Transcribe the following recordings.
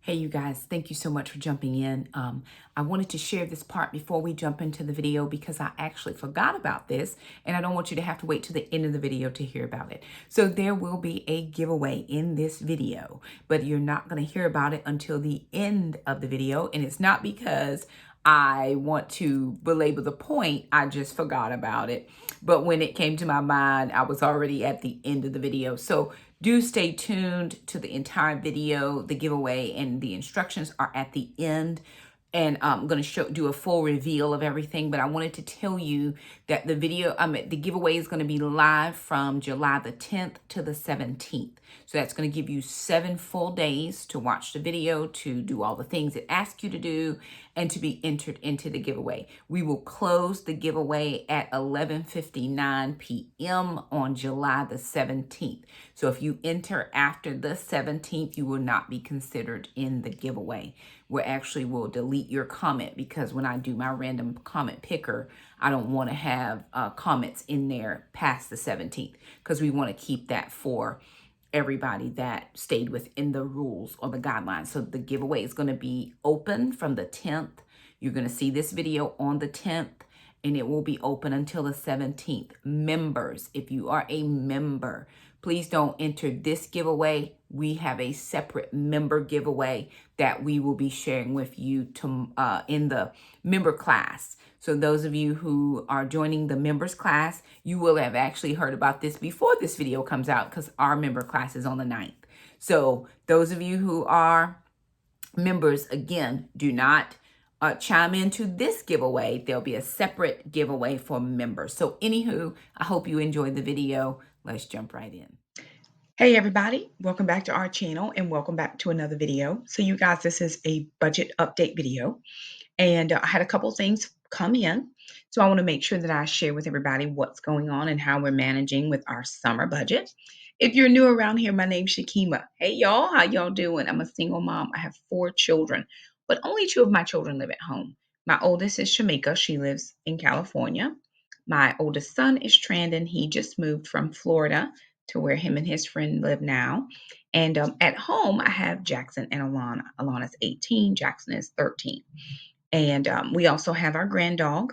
Hey, you guys, thank you so much for jumping in. I wanted to share this part before we jump into the video because I actually forgot about this and I don't want you to have to wait to the end of the video to hear about it. So there will be a giveaway in this video, but you're not going to hear about it until the end of the video. And it's not because I want to belabor the point, I just forgot about it. But when it came to my mind, I was already at the end of the video. So do stay tuned to the entire video. The giveaway and the instructions are at the end. And I'm going to do a full reveal of everything. But I wanted to tell you that the giveaway is going to be live from July the 10th to the 17th. So that's going to give you 7 full days to watch the video, to do all the things it asks you to do, and to be entered into the giveaway. We will close the giveaway at 11:59 p.m. on July the 17th. So if you enter after the 17th, you will not be considered in the giveaway. We actually will delete your comment because when I do my random comment picker, I don't want to have comments in there past the 17th because we want to keep that for everybody that stayed within the rules or the guidelines. So the giveaway is going to be open from the 10th. You're going to see this video on the 10th and it will be open until the 17th. Members, if you are a member, please don't enter this giveaway. We have a separate member giveaway that we will be sharing with you in the member class. So those of you who are joining the members class, you will have actually heard about this before this video comes out because our member class is on the 9th. So those of you who are members, again, do not chime into this giveaway. There'll be a separate giveaway for members. So anywho, I hope you enjoyed the video. Let's jump right in. Hey everybody, welcome back to our channel and welcome back to another video. So you guys, this is a budget update video and I had a couple things come in. So I want to make sure that I share with everybody what's going on and how we're managing with our summer budget. If you're new around here, my name's Shakema. Hey y'all, how y'all doing? I'm a single mom. I have 4 children, but only 2 of my children live at home. My oldest is Shamika. She lives in California. My oldest son is Trandon. He just moved from Florida to where him and his friend live now. And at home, I have Jackson and Alana. Alana's 18, Jackson is 13. And we also have our grand dog,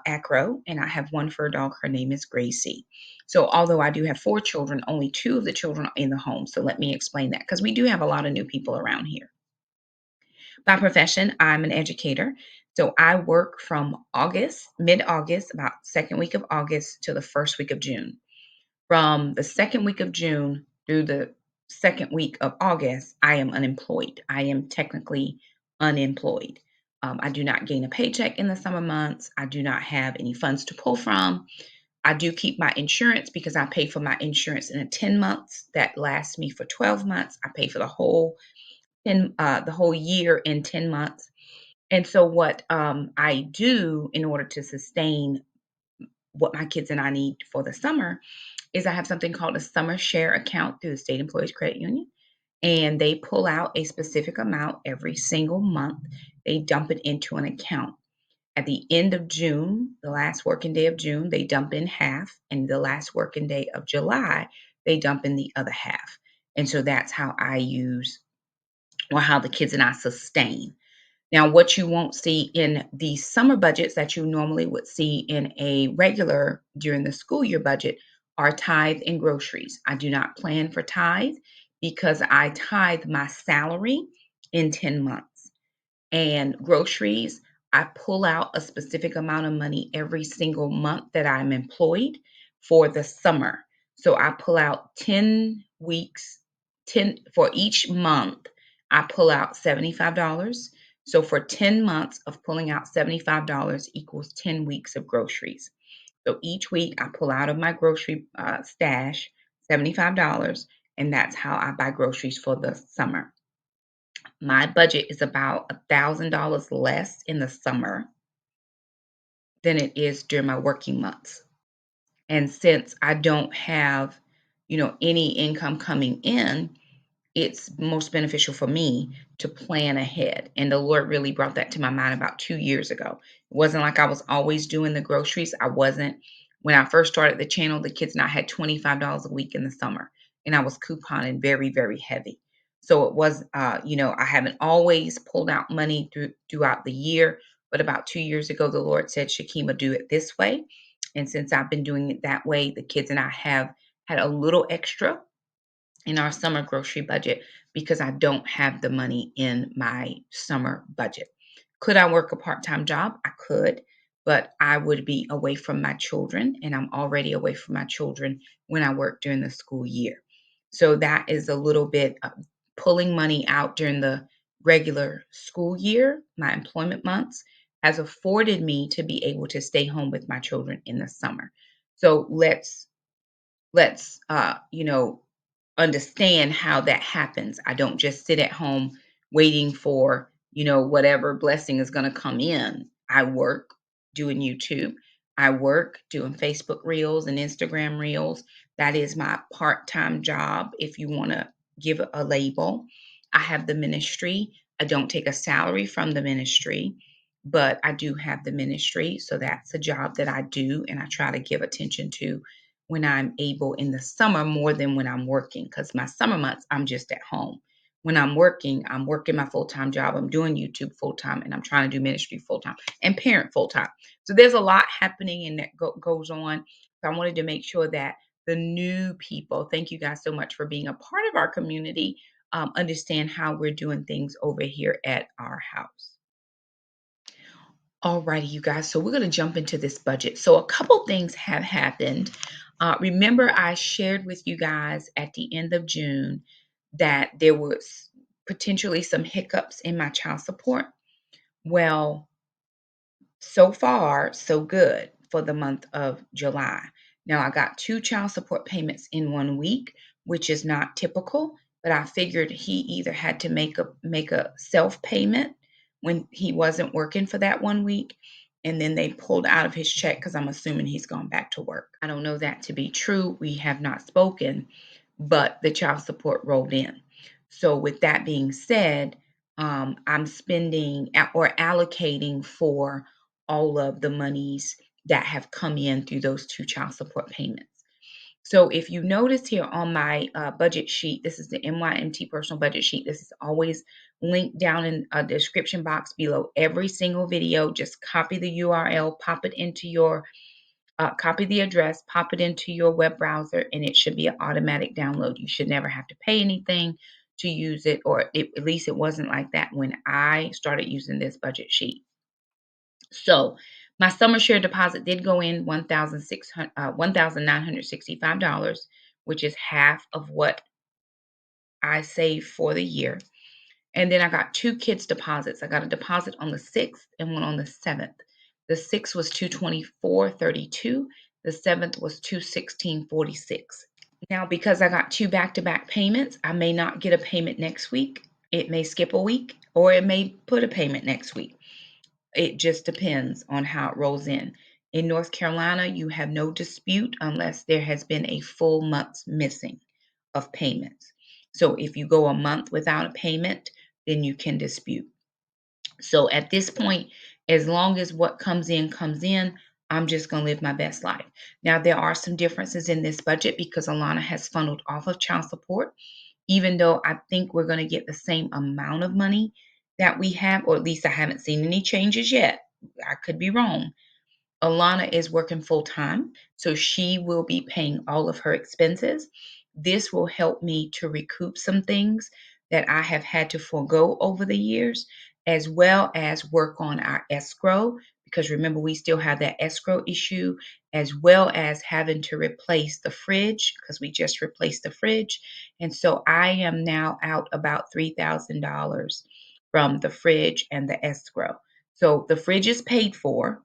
Acro, and I have one fur dog. Her name is Gracie. So although I do have 4 children, only 2 of the children are in the home. So let me explain that because we do have a lot of new people around here. By profession, I'm an educator. So I work from August, mid-August, about second week of August to the first week of June. From the second week of June through the second week of August, I am unemployed. I am technically unemployed. I do not gain a paycheck in the summer months. I do not have any funds to pull from. I do keep my insurance because I pay for my insurance in a 10 months that lasts me for 12 months. I pay for the whole year in 10 months. And so what I do in order to sustain what my kids and I need for the summer is I have something called a summer share account through the State Employees Credit Union. And they pull out a specific amount every single month. They dump it into an account. At the end of June, the last working day of June, they dump in half. And the last working day of July, they dump in the other half. And so that's how I use, or how the kids and I sustain. Now, what you won't see in the summer budgets that you normally would see in a regular during the school year budget are tithe and groceries. I do not plan for tithe because I tithe my salary in 10 months. And groceries, I pull out a specific amount of money every single month that I'm employed for the summer. So I pull out 10 weeks, 10 for each month, I pull out $75. So for 10 months of pulling out $75 equals 10 weeks of groceries. So each week I pull out of my grocery stash $75, and that's how I buy groceries for the summer. My budget is about $1,000 less in the summer than it is during my working months. And since I don't have, any income coming in, it's most beneficial for me to plan ahead. And the Lord really brought that to my mind about 2 years ago. It wasn't like I was always doing the groceries. I wasn't. When I first started the channel, the kids and I had $25 a week in the summer, and I was couponing very, very heavy. So it was, I haven't always pulled out money throughout the year, but about 2 years ago, the Lord said, Shakema, do it this way. And since I've been doing it that way, the kids and I have had a little extra in our summer grocery budget because I don't have the money in my summer budget. Could I work a part time job? I could, but I would be away from my children, and I'm already away from my children when I work during the school year. So that is a little bit pulling money out during the regular school year, my employment months, has afforded me to be able to stay home with my children in the summer. So let's understand how that happens. I don't just sit at home waiting for, whatever blessing is going to come in. I work doing YouTube. I work doing Facebook Reels and Instagram Reels. That is my part-time job, if you want to give it a label. I have the ministry. I don't take a salary from the ministry, but I do have the ministry. So that's a job that I do and I try to give attention to when I'm able in the summer more than when I'm working, because my summer months, I'm just at home. When I'm working my full time job, I'm doing YouTube full time, and I'm trying to do ministry full time and parent full time. So there's a lot happening and that goes on. So I wanted to make sure that the new people, thank you guys so much for being a part of our community, understand how we're doing things over here at our house. Alrighty, you guys. So we're going to jump into this budget. So a couple things have happened. Remember, I shared with you guys at the end of June that there was potentially some hiccups in my child support. Well, so far, so good for the month of July. Now, I got two child support payments in 1 week, which is not typical, but I figured he either had to make a self payment when he wasn't working for that 1 week, and then they pulled out of his check because I'm assuming he's gone back to work. I don't know that to be true. We have not spoken, but the child support rolled in. So, with that being said, I'm spending or allocating for all of the monies that have come in through those two child support payments. So if you notice here on my budget sheet, this is the MYMT personal budget sheet. This is always linked down in a description box below every single video. Just copy the URL, pop it into your, copy the address, pop it into your web browser, and it should be an automatic download. You should never have to pay anything to use it, or at least it wasn't like that when I started using this budget sheet. So my summer share deposit did go in $1,965, which is half of what I saved for the year. And then I got two kids deposits. I got a deposit on the 6th and one on the 7th. The 6th was 224.32. The 7th was 216.46. Now, because I got two back-to-back payments, I may not get a payment next week. It may skip a week, or it may put a payment next week. It just depends on how it rolls in. In North Carolina, you have no dispute unless there has been a full month's missing of payments. So if you go a month without a payment, then you can dispute. So at this point, as long as what comes in, I'm just going to live my best life. Now, there are some differences in this budget because Alana has funneled off of child support, even though I think we're going to get the same amount of money that we have, or at least I haven't seen any changes yet. I could be wrong. Alana is working full time, so she will be paying all of her expenses. This will help me to recoup some things that I have had to forego over the years, as well as work on our escrow. Because remember, we still have that escrow issue, as well as having to replace the fridge because we just replaced the fridge. And so I am now out about $3,000 from the fridge and the escrow. So the fridge is paid for,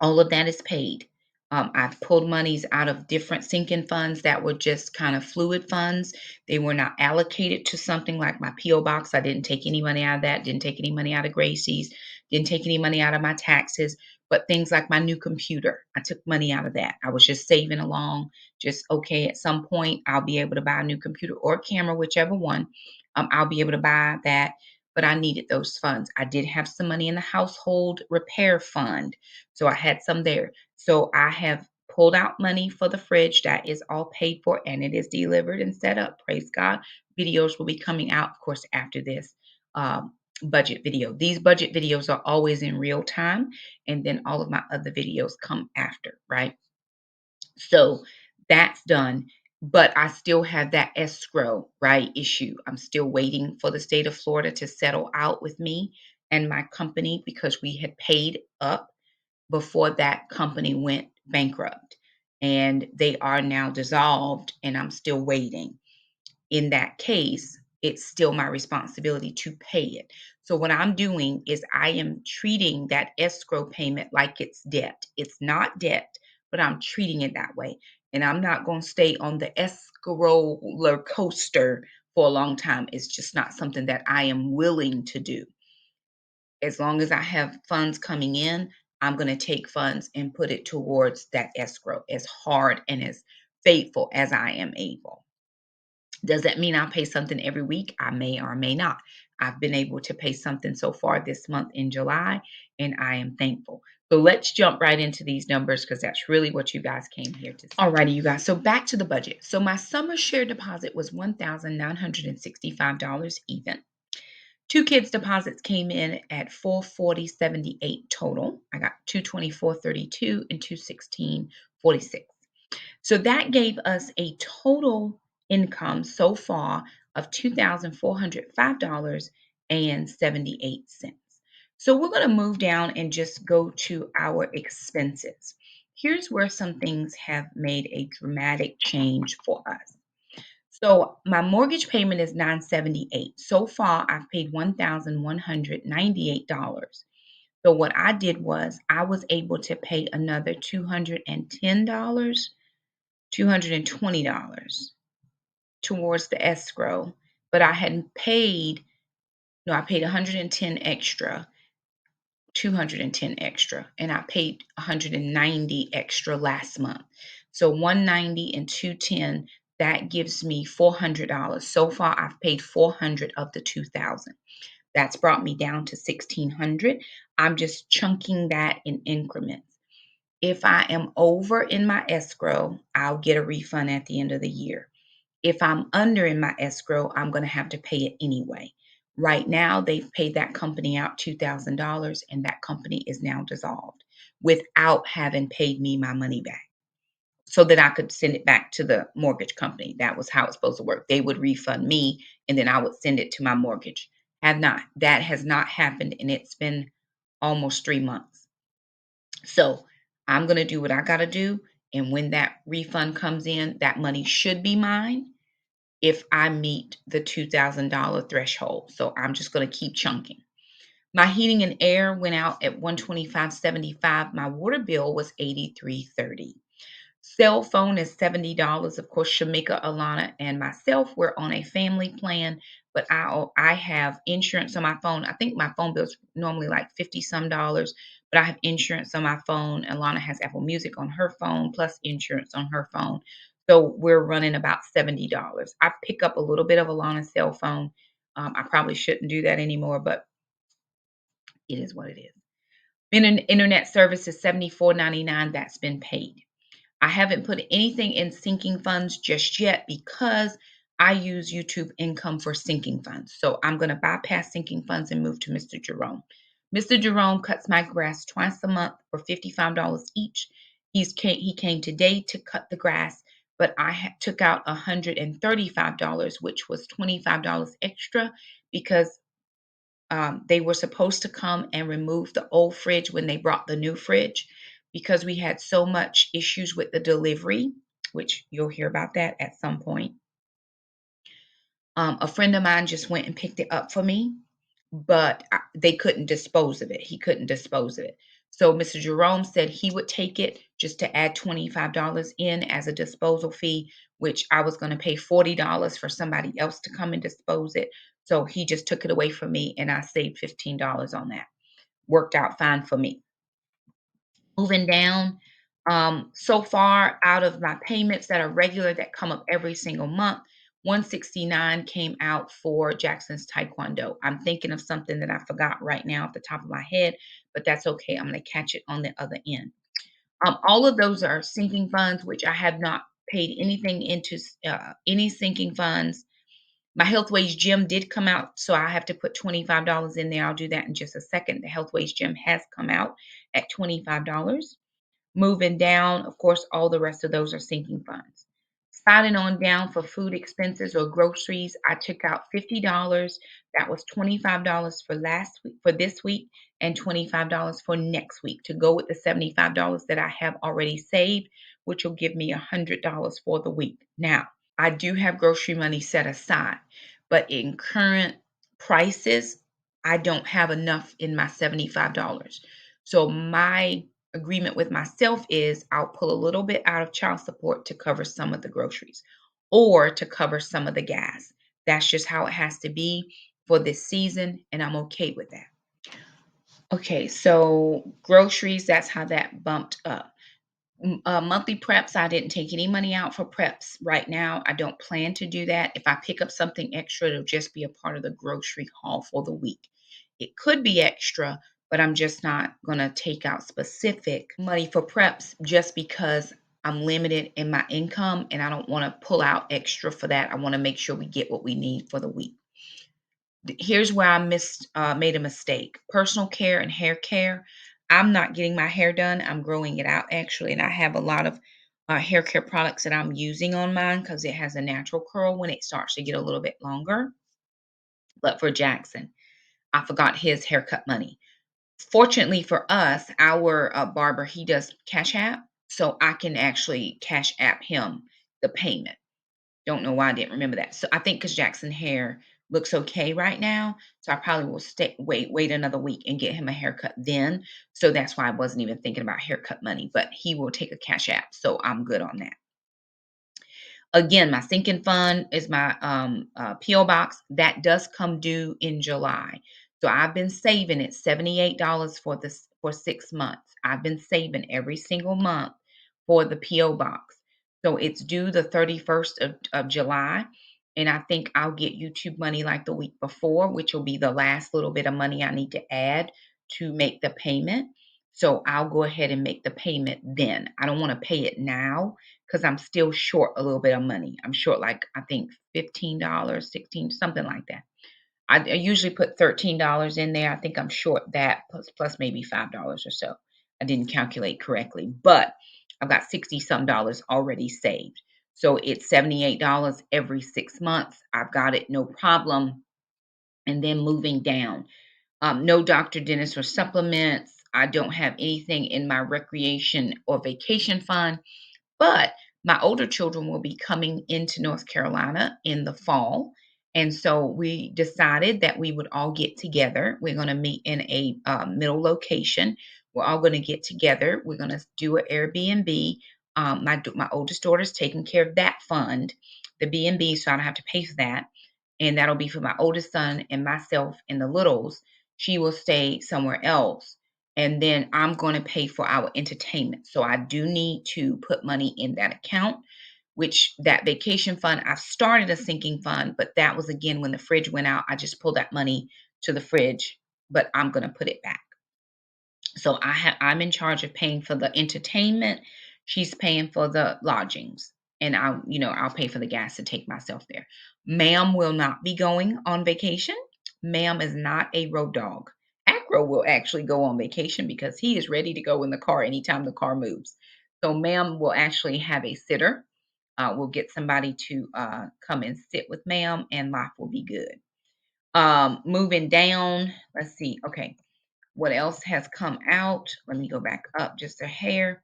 all of that is paid. I've pulled monies out of different sinking funds that were just kind of fluid funds. They were not allocated to something like my P.O. box. I didn't take any money out of that, didn't take any money out of Gracie's, didn't take any money out of my taxes, but things like my new computer, I took money out of that. I was just saving along, just okay, at some point I'll be able to buy a new computer or camera, whichever one. I'll be able to buy that, but I needed those funds. I did have some money in the household repair fund, so I had some there. So I have pulled out money for the fridge. That is all paid for and it is delivered and set up. Praise God. Videos will be coming out, of course, after this budget video. These budget videos are always in real time, and then all of my other videos come after, right? So that's done. But I still have that escrow, right, issue. I'm still waiting for the state of Florida to settle out with me and my company because we had paid up before that company went bankrupt. And they are now dissolved, and I'm still waiting. In that case, it's still my responsibility to pay it. So what I'm doing is I am treating that escrow payment like it's debt. It's not debt, but I'm treating it that way. And I'm not going to stay on the escrow roller coaster for a long time. It's just not something that I am willing to do. As long as I have funds coming in, I'm going to take funds and put it towards that escrow as hard and as faithful as I am able. Does that mean I'll pay something every week? I may or may not. I've been able to pay something so far this month in July, and I am thankful. So let's jump right into these numbers because that's really what you guys came here to see. Alrighty, you guys. So back to the budget. So my summer share deposit was $1,965 even. Two kids' deposits came in at $440.78 total. I got $224.32 and $216.46. So that gave us a total income so far of $2,405.78. So we're going to move down and just go to our expenses. Here's where some things have made a dramatic change for us. So my mortgage payment is $978. So far, I've paid $1,198. So what I did was I was able to pay another $210, $220 towards the escrow, but I hadn't paid, no, I paid 110 extra, 210 extra, and I paid 190 extra last month. So 190 and 210, that gives me $400. So far, I've paid 400 of the 2,000. That's brought me down to 1,600. I'm just chunking that in increments. If I am over in my escrow, I'll get a refund at the end of the year. If I'm under in my escrow, I'm going to have to pay it anyway. Right now, they've paid that company out $2,000, and that company is now dissolved without having paid me my money back so that I could send it back to the mortgage company. That was how it's supposed to work. They would refund me, and then I would send it to my mortgage. That has not happened, and it's been almost 3 months. So I'm going to do what I got to do. And when that refund comes in, that money should be mine if I meet the $2,000 threshold. So I'm just going to keep chunking. My heating and air went out at $125.75. My water bill was $83.30. Cell phone is $70. Of course, Shamika, Alana, and myself, we're on a family plan, but I have insurance on my phone. I think my phone bill's normally like 50 some dollars, but I have insurance on my phone. Alana has Apple Music on her phone, plus insurance on her phone. So we're running about $70. I pick up a little bit of Alana's cell phone. I probably shouldn't do that anymore, but it is what it is. Internet service is $74.99. That's been paid. I haven't put anything in sinking funds just yet because I use YouTube income for sinking funds. So I'm going to bypass sinking funds and move to Mr. Jerome. Mr. Jerome cuts my grass twice a month for $55 each. He came today to cut the grass, but I took out $135, which was $25 extra because they were supposed to come and remove the old fridge when they brought the new fridge because we had so much issues with the delivery, which you'll hear about that at some point. A friend of mine just went and picked it up for me, but they couldn't dispose of it. He couldn't dispose of it. So Mr. Jerome said he would take it just to add $25 in as a disposal fee, which I was going to pay $40 for somebody else to come and dispose it. So he just took it away from me and I saved $15 on that. Worked out fine for me. Moving down, so far out of my payments that are regular that come up every single month, 169 came out for Jackson's Taekwondo. I'm thinking of something that I forgot right now off the top of my head, but that's okay. I'm going to catch it on the other end. All of those are sinking funds, which I have not paid anything into any sinking funds. My Health Wage Gym did come out, so I have to put $25 in there. I'll do that in just a second. The Health Wage Gym has come out at $25. Moving down, of course, all the rest of those are sinking funds. Sliding on down for food expenses or groceries, I took out $50. That was $25 for last week, for this week, and $25 for next week to go with the $75 that I have already saved, which will give me $100 for the week. Now, I do have grocery money set aside, but in current prices, I don't have enough in my $75. So my agreement with myself is I'll pull a little bit out of child support to cover some of the groceries or to cover some of the gas. That's just how it has to be for this season, and I'm okay with that. Okay, so groceries, that's how that bumped up. Monthly preps, I didn't take any money out for preps right now. I don't plan to do that. If I pick up something extra, it'll just be a part of the grocery haul for the week. It could be extra, but I'm just not going to take out specific money for preps just because I'm limited in my income and I don't want to pull out extra for that. I want to make sure we get what we need for the week. Here's where I made a mistake. Personal care and hair care. I'm not getting my hair done. I'm growing it out actually, and I have a lot of hair care products that I'm using on mine because it has a natural curl when it starts to get a little bit longer. But for Jackson, I forgot his haircut money. Fortunately for us, our barber, he does Cash App, so I can actually Cash App him the payment. Don't know why I didn't remember that. So I think because Jackson hair looks okay right now, so I probably will wait another week and get him a haircut then. So that's why I wasn't even thinking about haircut money, but he will take a Cash App, so I'm good on that. Again, my sinking fund is my PO box that does come due in July. So I've been saving it $78 for this for 6 months. I've been saving every single month for the PO box. So it's due the 31st of July. And I think I'll get YouTube money like the week before, which will be the last little bit of money I need to add to make the payment. So I'll go ahead and make the payment then. I don't want to pay it now because I'm still short a little bit of money. I'm short like I think $15, 16, something like that. I usually put $13 in there. I think I'm short that plus maybe $5 or so. I didn't calculate correctly, but I've got 60 some dollars already saved. So it's $78 every 6 months. I've got it no problem. And then moving down, no doctor, dentist, or supplements. I don't have anything in my recreation or vacation fund. But my older children will be coming into North Carolina in the fall. And so we decided that we would all get together. We're going to meet in a middle location. We're all going to get together. We're going to do an Airbnb. My oldest daughter's taking care of that fund, the B&B, so I don't have to pay for that. And that'll be for my oldest son and myself and the littles. She will stay somewhere else, and then I'm going to pay for our entertainment. So I do need to put money in that account, which that vacation fund, I've started a sinking fund, but that was again when the fridge went out. I just pulled that money to the fridge, but I'm going to put it back. So I'm in charge of paying for the entertainment. She's paying for the lodgings. And I'll pay for the gas to take myself there. Ma'am will not be going on vacation. Ma'am is not a road dog. Acro will actually go on vacation because he is ready to go in the car anytime the car moves. So ma'am will actually have a sitter. We'll get somebody to come and sit with ma'am, and life will be good. Moving down, let's see. Okay, what else has come out? Let me go back up just a hair.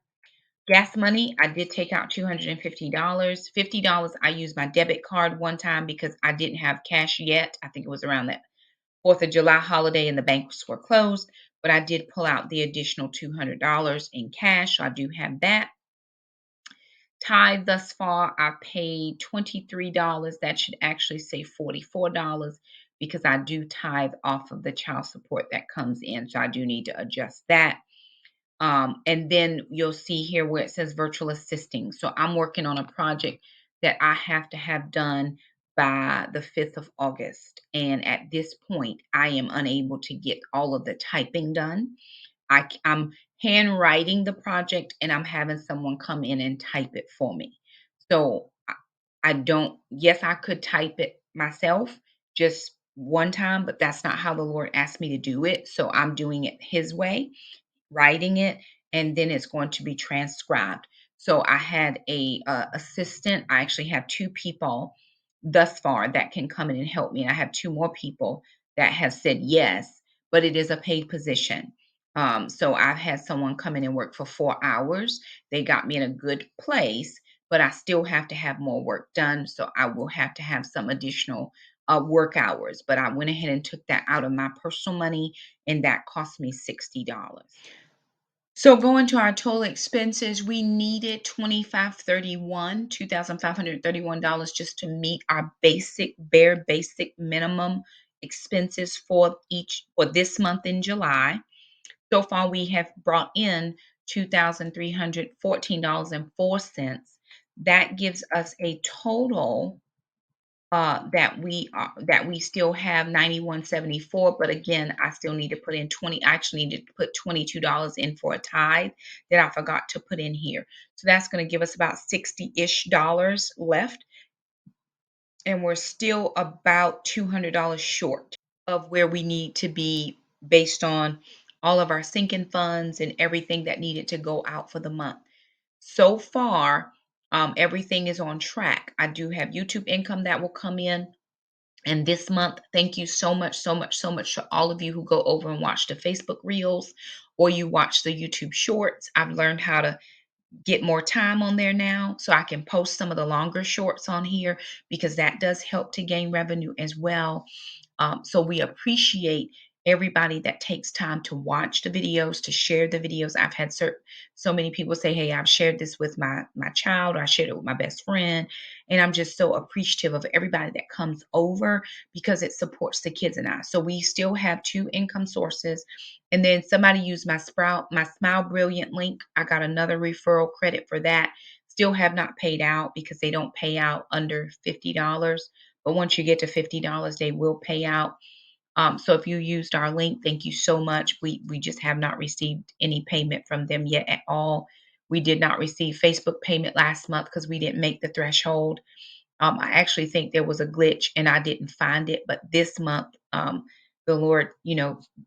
Gas money, I did take out $250. $50, I used my debit card one time because I didn't have cash yet. I think it was around that 4th of July holiday and the banks were closed, but I did pull out the additional $200 in cash. So I do have that. Tithe thus far, I paid $23. That should actually say $44 because I do tithe off of the child support that comes in. So I do need to adjust that. And then you'll see here where it says virtual assisting. So I'm working on a project that I have to have done by the 5th of August. And at this point, I am unable to get all of the typing done. I'm handwriting the project and I'm having someone come in and type it for me. So I don't, yes, I could type it myself just one time, but that's not how the Lord asked me to do it. So I'm doing it His way, writing it, and then it's going to be transcribed. So I had a assistant. I actually have two people thus far that can come in and help me. And I have two more people that have said yes, but it is a paid position. So I've had someone come in and work for 4 hours. They got me in a good place, but I still have to have more work done. So I will have to have some additional work hours. But I went ahead and took that out of my personal money, and that cost me $60. So going to our total expenses, we needed 2,531 just to meet our bare basic minimum expenses for this month in July. So far, we have brought in $2,314.04. That gives us a total that we still have 91.74, but again, I still need to put in 20. I actually need to put $22 in for a tithe that I forgot to put in here. So that's going to give us about 60-ish dollars left, and we're still about $200 short of where we need to be based on all of our sinking funds and everything that needed to go out for the month. So far, everything is on track. I do have YouTube income that will come in. And this month, thank you so much, so much, so much to all of you who go over and watch the Facebook Reels or you watch the YouTube Shorts. I've learned how to get more time on there now so I can post some of the longer shorts on here because that does help to gain revenue as well. So we appreciate everybody that takes time to watch the videos, to share the videos. I've had so many people say, "Hey, I've shared this with my child, or I shared it with my best friend," and I'm just so appreciative of everybody that comes over because it supports the kids and I. So we still have two income sources, and then somebody used my Smile Brilliant link. I got another referral credit for that. Still have not paid out because they don't pay out under $50. But once you get to $50, they will pay out. So if you used our link, thank you so much. We just have not received any payment from them yet at all. We did not receive Facebook payment last month because we didn't make the threshold. I actually think there was a glitch and I didn't find it, but this month, the Lord,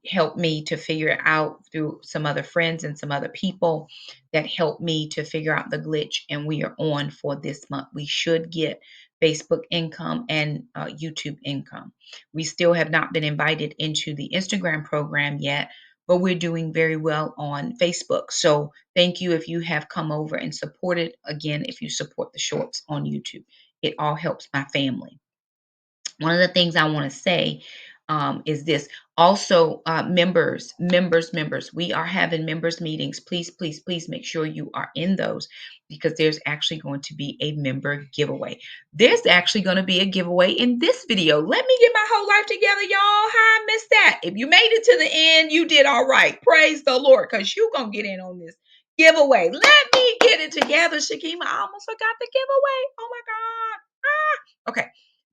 helped me to figure it out through some other friends and some other people that helped me to figure out the glitch. And we are on for this month. We should get Facebook income and YouTube income. We still have not been invited into the Instagram program yet, but we're doing very well on Facebook. So thank you if you have come over and supported. Again, if you support the shorts on YouTube, it all helps my family. One of the things I want to say is this. Also, members, we are having members meetings. Please, please, please make sure you are in those because there's actually going to be a member giveaway. There's actually going to be a giveaway in this video. Let me get my whole life together, y'all. How I missed that? If you made it to the end, you did all right. Praise the Lord, because you're going to get in on this giveaway. Let me get it together, Shakema. I almost forgot the giveaway. Oh my God. Okay,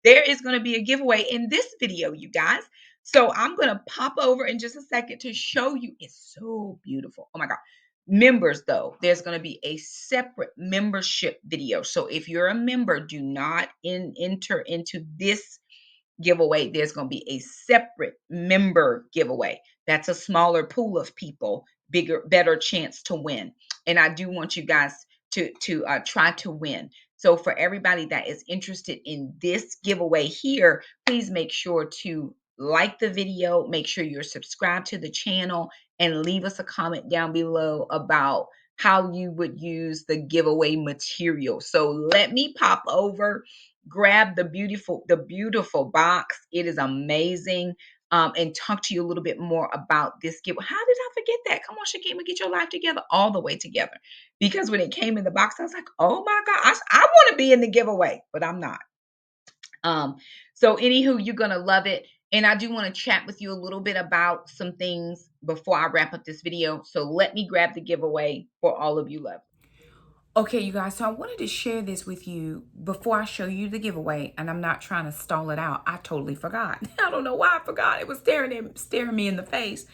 there is going to be a giveaway in this video, you guys. So I'm going to pop over in just a second to show you. It's so beautiful. Oh my God. Members, though, there's going to be a separate membership video. So if you're a member, do not enter into this giveaway. There's going to be a separate member giveaway. That's a smaller pool of people, better chance to win. And I do want you guys to try to win. So for everybody that is interested in this giveaway here, please make sure to like the video, make sure you're subscribed to the channel, and leave us a comment down below about how you would use the giveaway material. So let me pop over, grab the beautiful box. It is amazing. And talk to you a little bit more about this giveaway. How did I forget that? Come on, Shakema, get your life together, all the way together. Because when it came in the box, I was like, oh my gosh, I want to be in the giveaway, but I'm not. So anywho, you're gonna love it. And I do want to chat with you a little bit about some things before I wrap up this video. So let me grab the giveaway for all of you love. Okay, you guys, so I wanted to share this with you before I show you the giveaway, and I'm not trying to stall it out. I totally forgot. I don't know why I forgot. It was staring me in the face.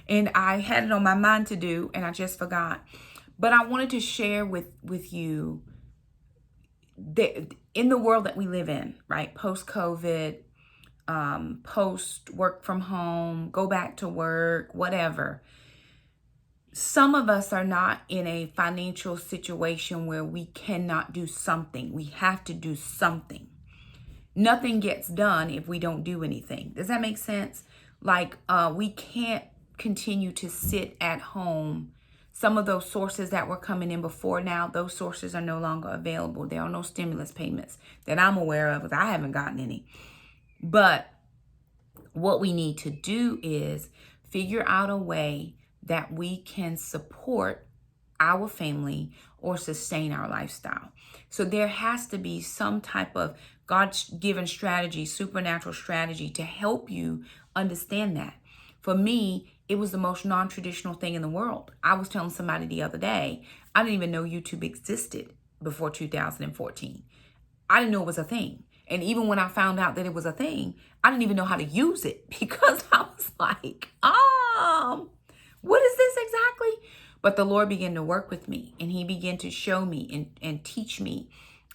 And I had it on my mind to do, and I just forgot. But I wanted to share with you that in the world that we live in, right? Post-COVID, post work from home, go back to work, whatever. Some of us are not in a financial situation where we cannot do something. We have to do something. Nothing gets done if we don't do anything. Does that make sense? Like, we can't continue to sit at home. Some of those sources that were coming in before now, those sources are no longer available. There are no stimulus payments that I'm aware of, because I haven't gotten any. But what we need to do is figure out a way that we can support our family or sustain our lifestyle. So there has to be some type of God-given strategy, supernatural strategy to help you understand that. For me, it was the most non-traditional thing in the world. I was telling somebody the other day, I didn't even know YouTube existed before 2014. I didn't know it was a thing. And even when I found out that it was a thing, I didn't even know how to use it, because I was like, what is this exactly? But the Lord began to work with me, and he began to show me and teach me.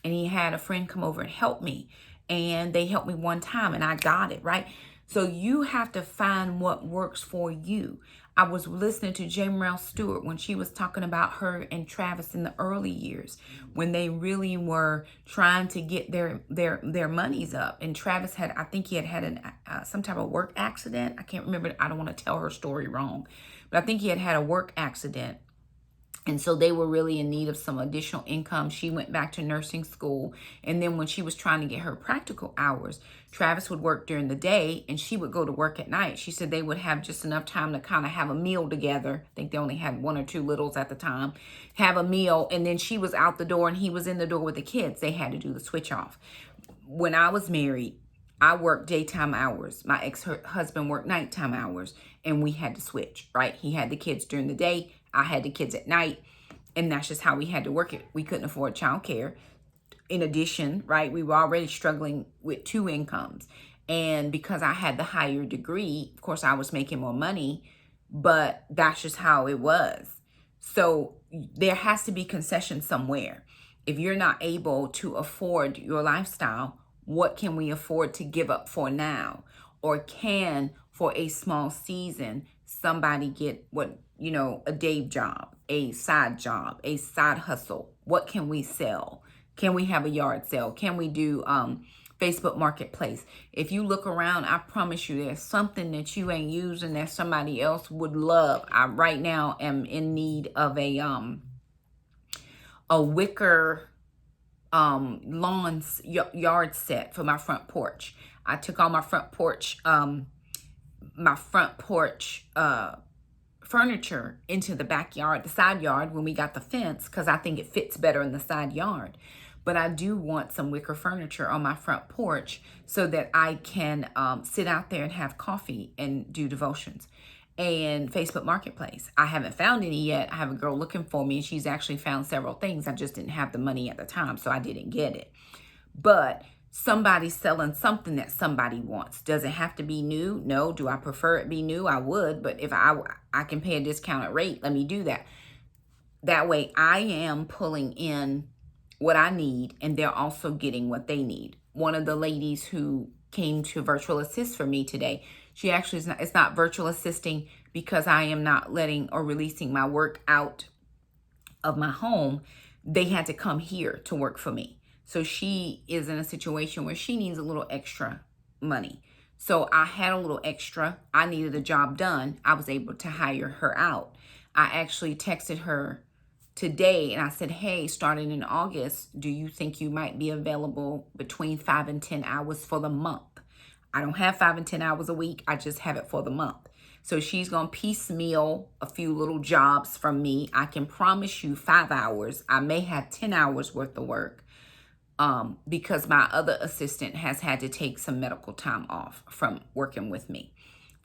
And he had a friend come over and help me, and they helped me one time, and I got it, right? So you have to find what works for you. I was listening to J. Morrell Stewart when she was talking about her and Travis in the early years, when they really were trying to get their monies up. And Travis had, I think he had some type of work accident. I can't remember. I don't want to tell her story wrong, but I think he had a work accident. And so they were really in need of some additional income. She went back to nursing school. And then when she was trying to get her practical hours, Travis would work during the day and she would go to work at night. She said they would have just enough time to kind of have a meal together. I think they only had 1 or 2 littles at the time. Have a meal. And then she was out the door and he was in the door with the kids. They had to do the switch off. When I was married, I worked daytime hours. My ex-husband worked nighttime hours, and we had to switch, right? He had the kids during the day. I had the kids at night, and that's just how we had to work it. We couldn't afford childcare. In addition, right, we were already struggling with 2 incomes. And because I had the higher degree, of course, I was making more money, but that's just how it was. So there has to be concession somewhere. If you're not able to afford your lifestyle, what can we afford to give up for now? Or can, for a small season, somebody get a day job, a side hustle? What can we sell? Can we have a yard sale? Can we do Facebook Marketplace? If you look around, I promise you there's something that you ain't using that somebody else would love. I right now am in need of a wicker yard set for my front porch. I took all my front porch furniture into the backyard, the side yard, when we got the fence, because I think it fits better in the side yard. But I do want some wicker furniture on my front porch so that I can sit out there and have coffee and do devotions. And Facebook Marketplace, I haven't found any yet. I have a girl looking for me, and she's actually found several things. I just didn't have the money at the time, so I didn't get it. But somebody's selling something that somebody wants. Does it have to be new? No. Do I prefer it be new? I would, but if I can pay a discounted rate, let me do that. That way I am pulling in what I need, and they're also getting what they need. One of the ladies who came to virtual assist for me today, she actually it's not virtual assisting because I am not letting or releasing my work out of my home. They had to come here to work for me. So she is in a situation where she needs a little extra money. So I had a little extra. I needed a job done. I was able to hire her out. I actually texted her today and I said, hey, starting in August, do you think you might be available between 5 and 10 hours for the month? I don't have 5 and 10 hours a week. I just have it for the month. So she's going to piecemeal a few little jobs from me. I can promise you 5 hours. I may have 10 hours worth of work because my other assistant has had to take some medical time off from working with me.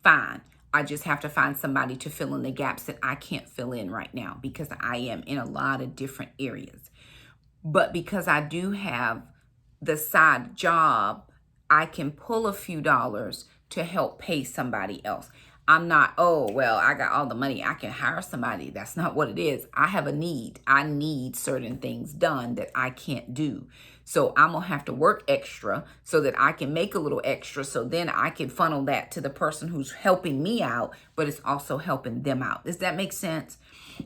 Fine. I just have to find somebody to fill in the gaps that I can't fill in right now because I am in a lot of different areas. But because I do have the side job, I can pull a few dollars to help pay somebody else. I'm not, oh, well, I got all the money, I can hire somebody. That's not what it is. I have a need. I need certain things done that I can't do. So I'm going to have to work extra so that I can make a little extra. So then I can funnel that to the person who's helping me out, but it's also helping them out. Does that make sense?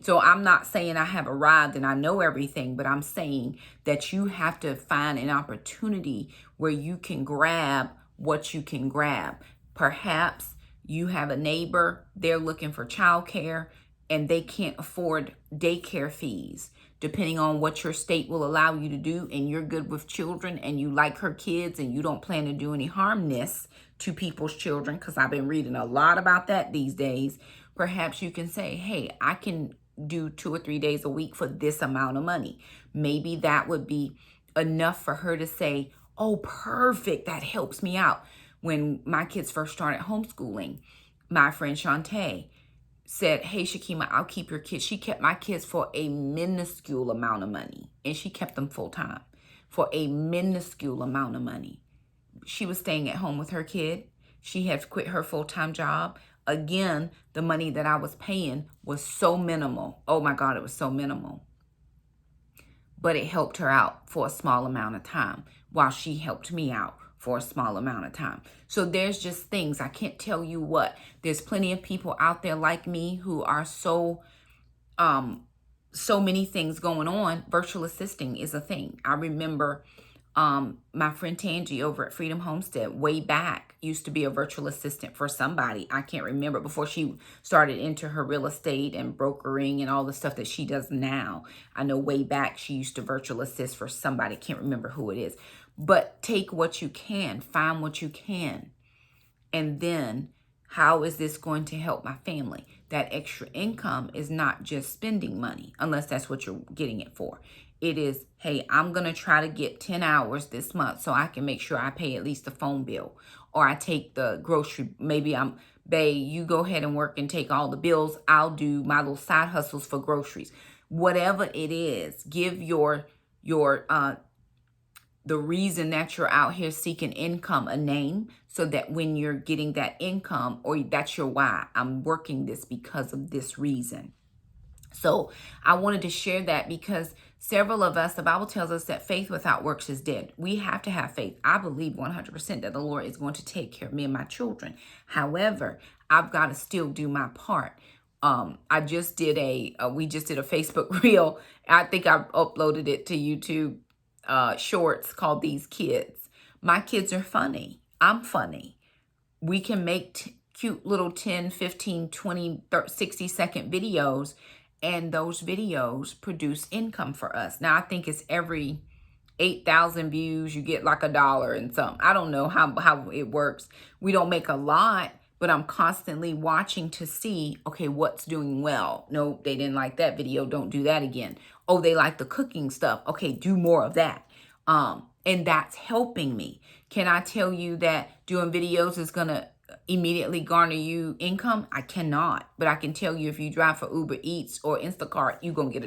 So I'm not saying I have arrived and I know everything, but I'm saying that you have to find an opportunity where you can grab what you can grab. Perhaps you have a neighbor, they're looking for childcare and they can't afford daycare fees, depending on what your state will allow you to do, and you're good with children and you like her kids and you don't plan to do any harmness to people's children, because I've been reading a lot about that these days. Perhaps you can say, hey, I can do 2 or 3 days a week for this amount of money. Maybe that would be enough for her to say, oh, perfect, that helps me out. When my kids first started homeschooling, my friend Shantae said, hey, Shakema, I'll keep your kids. She kept my kids for a minuscule amount of money, and she kept them full time for a minuscule amount of money. She was staying at home with her kid. She had quit her full-time job. Again, the money that I was paying was so minimal. Oh my God, it was so minimal. But it helped her out for a small amount of time while she helped me out for a small amount of time. So there's just things, I can't tell you what. There's plenty of people out there like me who are so many things going on. Virtual assisting is a thing. I remember my friend Tangi over at Freedom Homestead way back used to be a virtual assistant for somebody. I can't remember, before she started into her real estate and brokering and all the stuff that she does now. I know way back she used to virtual assist for somebody. Can't remember who it is. But take what you can, find what you can. And then, how is this going to help my family? That extra income is not just spending money, unless that's what you're getting it for. It is, hey, I'm going to try to get 10 hours this month so I can make sure I pay at least the phone bill. Or I take the grocery, maybe babe, you go ahead and work and take all the bills. I'll do my little side hustles for groceries. Whatever it is, give your the reason that you're out here seeking income a name, so that when you're getting that income, or that's your why, I'm working this because of this reason. So I wanted to share that because several of us, the Bible tells us that faith without works is dead. We have to have faith. I believe 100% that the Lord is going to take care of me and my children. However, I've got to still do my part. I just did we just did a Facebook reel. I think I uploaded it to YouTube shorts called These Kids. My kids are funny. I'm funny. We can make cute little 10, 15, 20, 30, 60-second videos, and those videos produce income for us. Now, I think it's every 8,000 views, you get like $1 and something. I don't know how it works. We don't make a lot, but I'm constantly watching to see, okay, what's doing well. No, they didn't like that video. Don't do that again. Oh, they like the cooking stuff. Okay, do more of that. And that's helping me. Can I tell you that doing videos is going to immediately garner you income? I cannot, but I can tell you, if you drive for Uber Eats or Instacart, you're going to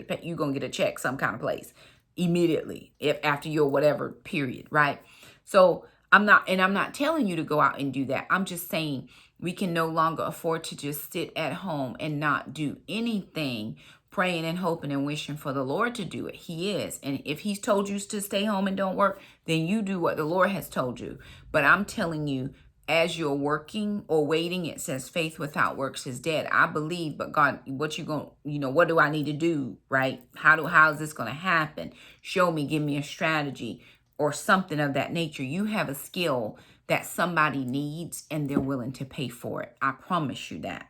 get a check some kind of place immediately, if after your whatever period, right? So I'm not telling you to go out and do that. I'm just saying we can no longer afford to just sit at home and not do anything, praying and hoping and wishing for the Lord to do it. He is. And if he's told you to stay home and don't work, then you do what the Lord has told you. But I'm telling you, as you're working or waiting, it says faith without works is dead. I believe, but God, what do I need to do, right? How is this going to happen? Show me, give me a strategy or something of that nature. You have a skill that somebody needs and they're willing to pay for it. I promise you that.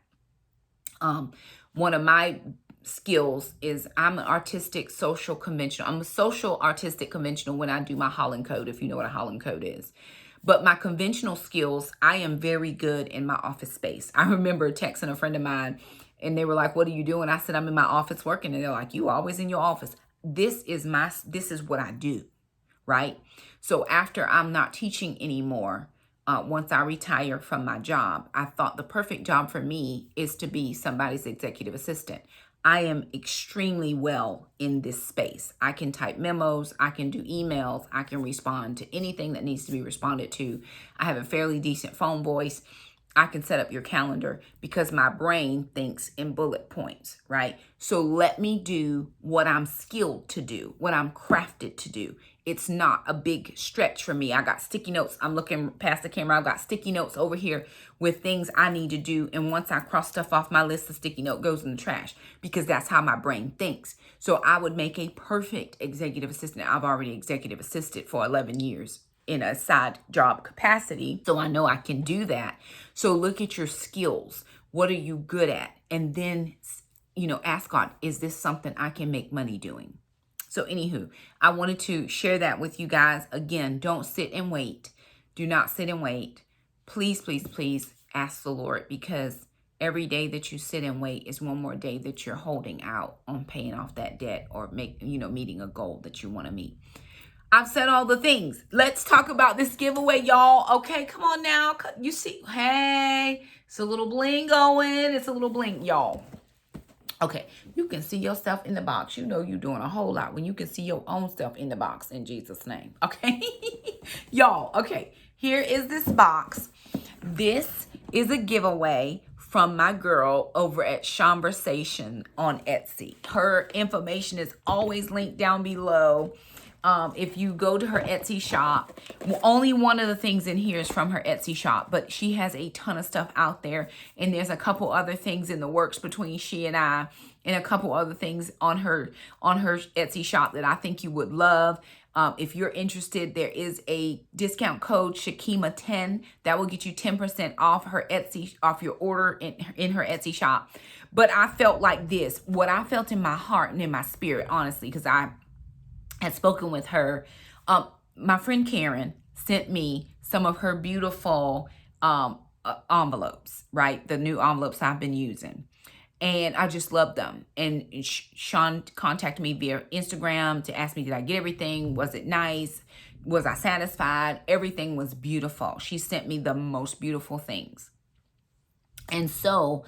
One of my skills is I'm an artistic, social, conventional. I'm a social, artistic, conventional when I do my Holland Code, if you know what a Holland Code is. But my conventional skills, I am very good in my office space. I remember texting a friend of mine and they were like, what are you doing? I said, I'm in my office working. And they're like, you always in your office. This is what I do, right? So after I'm not teaching anymore, once I retire from my job, I thought the perfect job for me is to be somebody's executive assistant. I am extremely well in this space. I can type memos, I can do emails, I can respond to anything that needs to be responded to. I have a fairly decent phone voice. I can set up your calendar because my brain thinks in bullet points, right? So let me do what I'm skilled to do, what I'm crafted to do. It's not a big stretch for me. I got sticky notes. I'm looking past the camera. I've got sticky notes over here with things I need to do. And once I cross stuff off my list, the sticky note goes in the trash because that's how my brain thinks. So I would make a perfect executive assistant. I've already executive assisted for 11 years in a side job capacity. So I know I can do that. So look at your skills. What are you good at? And then, ask God, is this something I can make money doing? So anywho, I wanted to share that with you guys. Again, don't sit and wait. Do not sit and wait. Please, please, please ask the Lord, because every day that you sit and wait is one more day that you're holding out on paying off that debt or meeting a goal that you want to meet. I've said all the things. Let's talk about this giveaway, y'all. Okay, come on now. You see, hey, it's a little bling going. It's a little bling, y'all. Okay, you can see yourself in the box. You know you're doing a whole lot when you can see your own self in the box in Jesus' name. Okay, y'all. Okay, here is this box. This is a giveaway from my girl over at Shonversation on Etsy. Her information is always linked down below. If you go to her Etsy shop, only one of the things in here is from her Etsy shop, but she has a ton of stuff out there, and there's a couple other things in the works between she and I, and a couple other things on her Etsy shop that I think you would love. If you're interested, there is a discount code Shakema10 that will get you 10% off your order in her Etsy shop. But I felt like this, what I felt in my heart and in my spirit, honestly, because I had spoken with her. My friend Karen sent me some of her beautiful envelopes, right? The new envelopes I've been using. And I just love them. And Sean contacted me via Instagram to ask me, did I get everything? Was it nice? Was I satisfied? Everything was beautiful. She sent me the most beautiful things. And so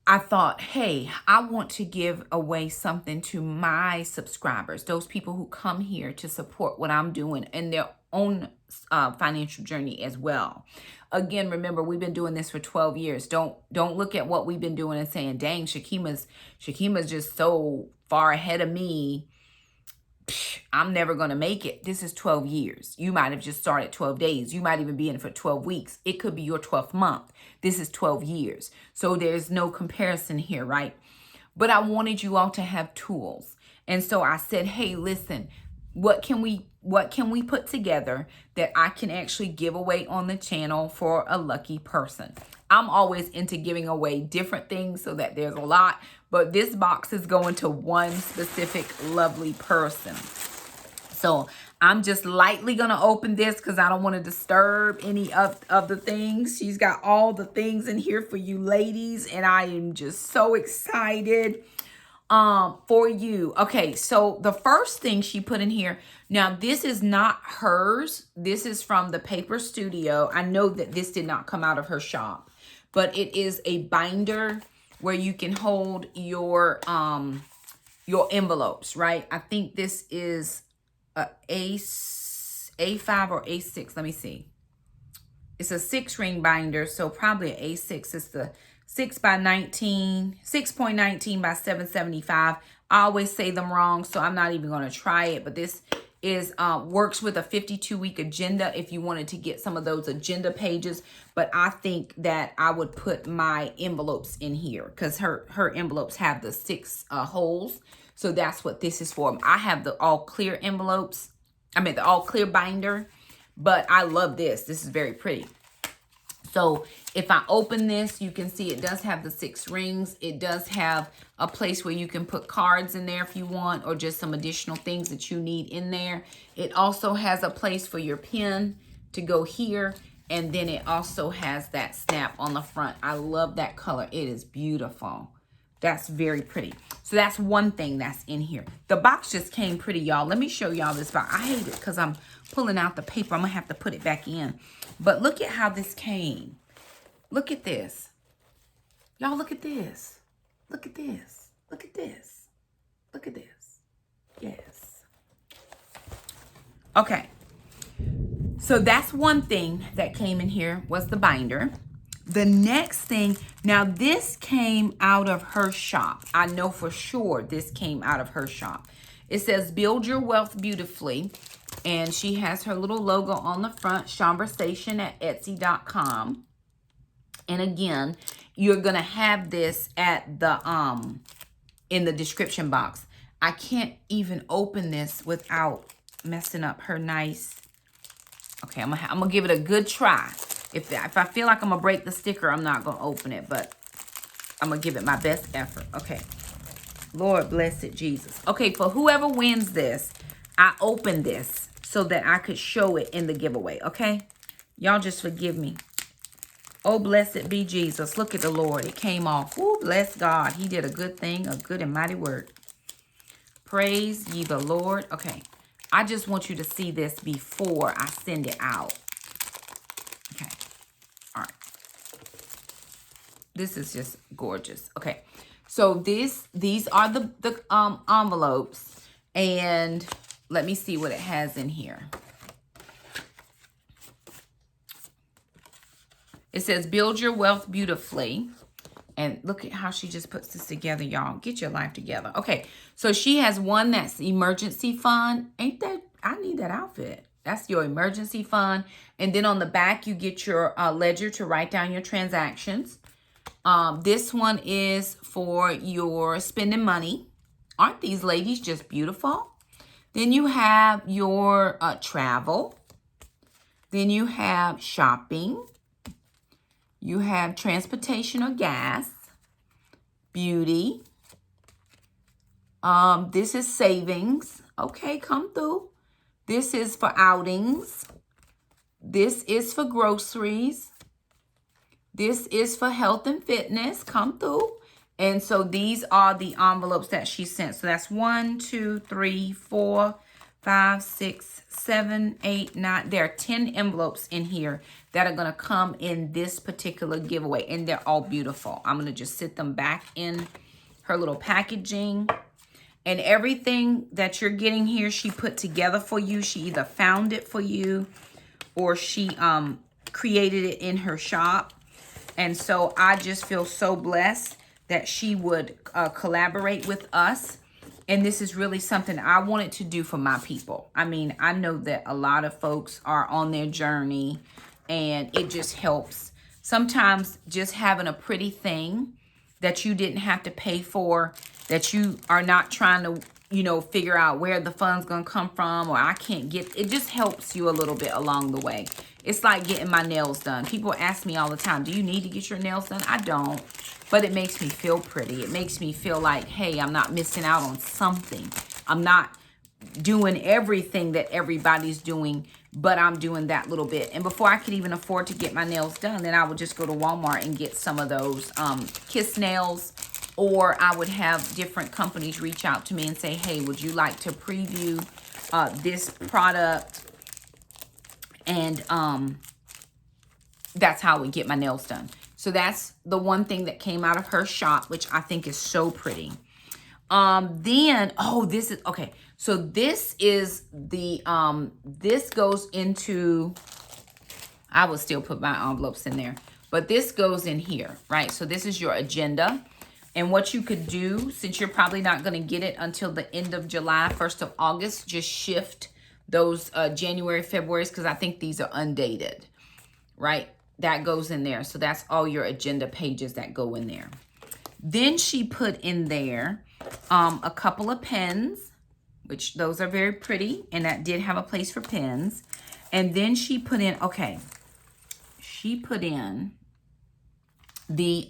I thought, hey, I want to give away something to my subscribers, those people who come here to support what I'm doing in their own financial journey as well. Again, remember, we've been doing this for 12 years. Don't look at what we've been doing and saying, dang, Shakema's just so far ahead of me. I'm never going to make it. This is 12 years. You might have just started 12 days. You might even be in it for 12 weeks. It could be your 12th month. This is 12 years. So there's no comparison here, right? But I wanted you all to have tools. And so I said, hey, listen, what can we put together that I can actually give away on the channel for a lucky person? I'm always into giving away different things so that there's a lot, but this box is going to one specific lovely person. So I'm just lightly going to open this because I don't want to disturb any of the things. She's got all the things in here for you ladies, and I am just so excited for you. Okay, so the first thing she put in here, now this is not hers. This is from the Paper Studio. I know that this did not come out of her shop, but it is a binder where you can hold your envelopes, right? I think this is a A5 or A6. Let me see. It's a 6-ring binder, so probably an A6. It's the 6.19 by 775. I always say them wrong, so I'm not even going to try it. But this is works with a 52-week agenda if you wanted to get some of those agenda pages. But I think that I would put my envelopes in here because her envelopes have the 6 holes. So that's what this is for. I have the all clear envelopes. The all clear binder. But I love this. This is very pretty. So if I open this, you can see it does have the 6 rings. It does have a place where you can put cards in there if you want, or just some additional things that you need in there. It also has a place for your pen to go here. And then it also has that snap on the front. I love that color. It is beautiful. That's very pretty. So that's one thing that's in here. The box just came pretty, y'all. Let me show y'all this box. I hate it because I'm pulling out the paper. I'm going to have to put it back in. But look at how this came. Look at this. Y'all, look at this. Look at this. Look at this. Look at this. Yes. Okay. So that's one thing that came in here was the binder. The next thing, now this came out of her shop. I know for sure this came out of her shop. It says Build Your Wealth Beautifully. And she has her little logo on the front, Shonversation at Etsy.com. And again, you're going to have this at the in the description box. I can't even open this without messing up her nice. Okay, I'm gonna give it a good try. If I feel like I'm gonna break the sticker, I'm not gonna open it, but I'm gonna give it my best effort. Okay. Lord bless it, Jesus. Okay, for whoever wins this, I opened this so that I could show it in the giveaway, okay? Y'all just forgive me. Oh, blessed be Jesus. Look at the Lord. It came off. Oh, bless God. He did a good thing, a good and mighty work. Praise ye the Lord. Okay. I just want you to see this before I send it out. Okay. All right. This is just gorgeous. Okay. So these are the envelopes, and let me see what it has in here. It says Build Your Wealth Beautifully. And look at how she just puts this together, y'all. Get your life together. Okay, so she has one that's emergency fund. Ain't that, I need that outfit. That's your emergency fund. And then on the back, you get your ledger to write down your transactions. This one is for your spending money. Aren't these ladies just beautiful? Then you have your travel. Then you have shopping. You have transportation or gas, beauty. This is savings. Okay, come through. This is for outings. This is for groceries. This is for health and fitness. Come through. And so these are the envelopes that she sent. So that's 1, 2, 3, 4, 5, 6, 7, 8, 9. There are 10 envelopes in here that are going to come in this particular giveaway. And they're all beautiful. I'm going to just sit them back in her little packaging. And everything that you're getting here, she put together for you. She either found it for you or she created it in her shop. And so I just feel so blessed that she would collaborate with us. And this is really something I wanted to do for my people. I mean, I know that a lot of folks are on their journey, and it just helps. Sometimes just having a pretty thing that you didn't have to pay for, that you are not trying to, you know, figure out where the fund's going to come from, or I can't get, it just helps you a little bit along the way. It's like getting my nails done. People ask me all the time, do you need to get your nails done? I don't, but it makes me feel pretty. It makes me feel like, hey, I'm not missing out on something. I'm not doing everything that everybody's doing, but I'm doing that little bit. And before I could even afford to get my nails done, then I would just go to Walmart and get some of those Kiss nails, or I would have different companies reach out to me and say, hey, would you like to preview this product? And that's how I would get my nails done. So that's the one thing that came out of her shop, which I think is so pretty. Then, oh, this is, okay. So this is the, this goes into, I will still put my envelopes in there, but this goes in here, right? So this is your agenda. And what you could do, since you're probably not going to get it until the end of July, 1st of August, just shift those January, February's, because I think these are undated, right? That goes in there. So that's all your agenda pages that go in there. Then she put in there a couple of pens, which those are very pretty, and that did have a place for pens. And then she put in, okay, she put in the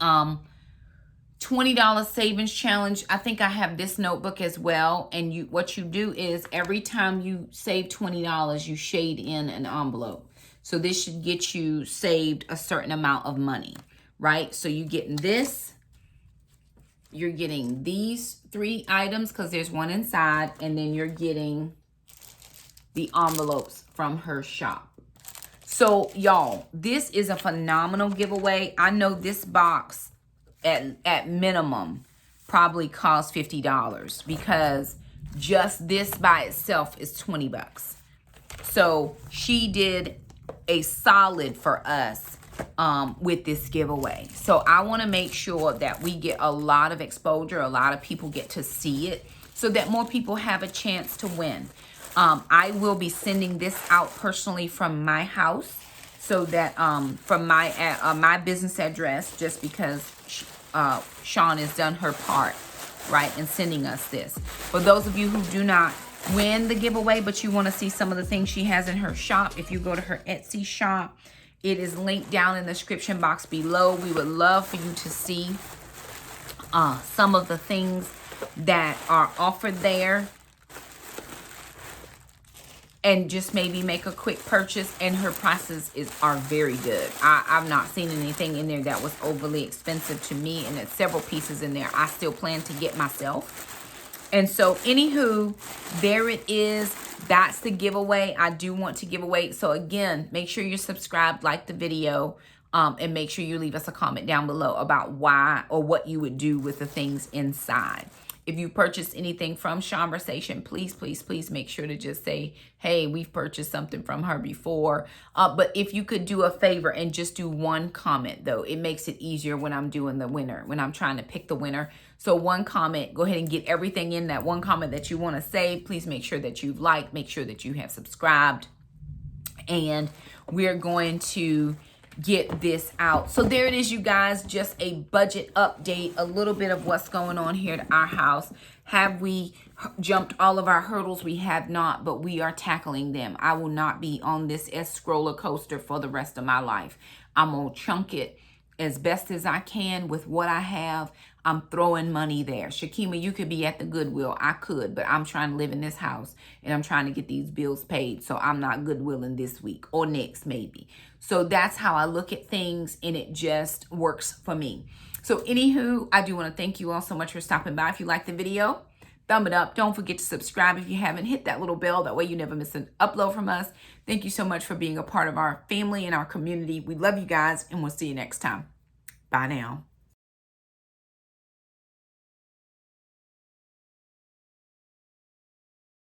$20 savings challenge. I think I have this notebook as well. And you, what you do is every time you save $20, you shade in an envelope. So this should get you saved a certain amount of money, right? So you're getting this, you're getting these 3 items because there's one inside, and then you're getting the envelopes from her shop. So y'all, this is a phenomenal giveaway. I know this box at minimum probably costs $50 because just this by itself is 20 bucks. So she did a solid for us with this giveaway. So I want to make sure that we get a lot of exposure, a lot of people get to see it, so that more people have a chance to win. I will be sending this out personally from my house, so that from my business address, just because Sean has done her part, right, in sending us this. For those of you who do not win the giveaway, but you want to see some of the things she has in her shop, if you go to her Etsy shop, it is linked down in the description box below. We would love for you to see some of the things that are offered there, and just maybe make a quick purchase. And her prices are very good. I've not seen anything in there that was overly expensive to me, and there's several pieces in there I still plan to get myself. And so anywho, there it is. That's the giveaway I do want to give away. So again, make sure you're subscribed, like the video, and make sure you leave us a comment down below about why or what you would do with the things inside. If you purchased anything from Shonversation, please, please, please make sure to just say, hey, we've purchased something from her before. But if you could do a favor and just do one comment, though, it makes it easier when I'm doing the winner, when I'm trying to pick the winner. So one comment, go ahead and get everything in that one comment that you want to say. Please make sure that you've liked, make sure that you have subscribed. And we're going to get this out. So there it is, you guys, just a budget update, a little bit of what's going on here at our house. Have we jumped all of our hurdles? We have not, but we are tackling them. I will not be on this roller coaster for the rest of my life. I'm gonna chunk it as best as I can with what I have. I'm throwing money there. Shakema, you could be at the Goodwill. I could, but I'm trying to live in this house and I'm trying to get these bills paid. So I'm not Goodwilling this week or next maybe. So that's how I look at things, and it just works for me. So anywho, I do want to thank you all so much for stopping by. If you like the video, thumb it up. Don't forget to subscribe if you haven't. Hit that little bell. That way you never miss an upload from us. Thank you so much for being a part of our family and our community. We love you guys, and we'll see you next time. Bye now.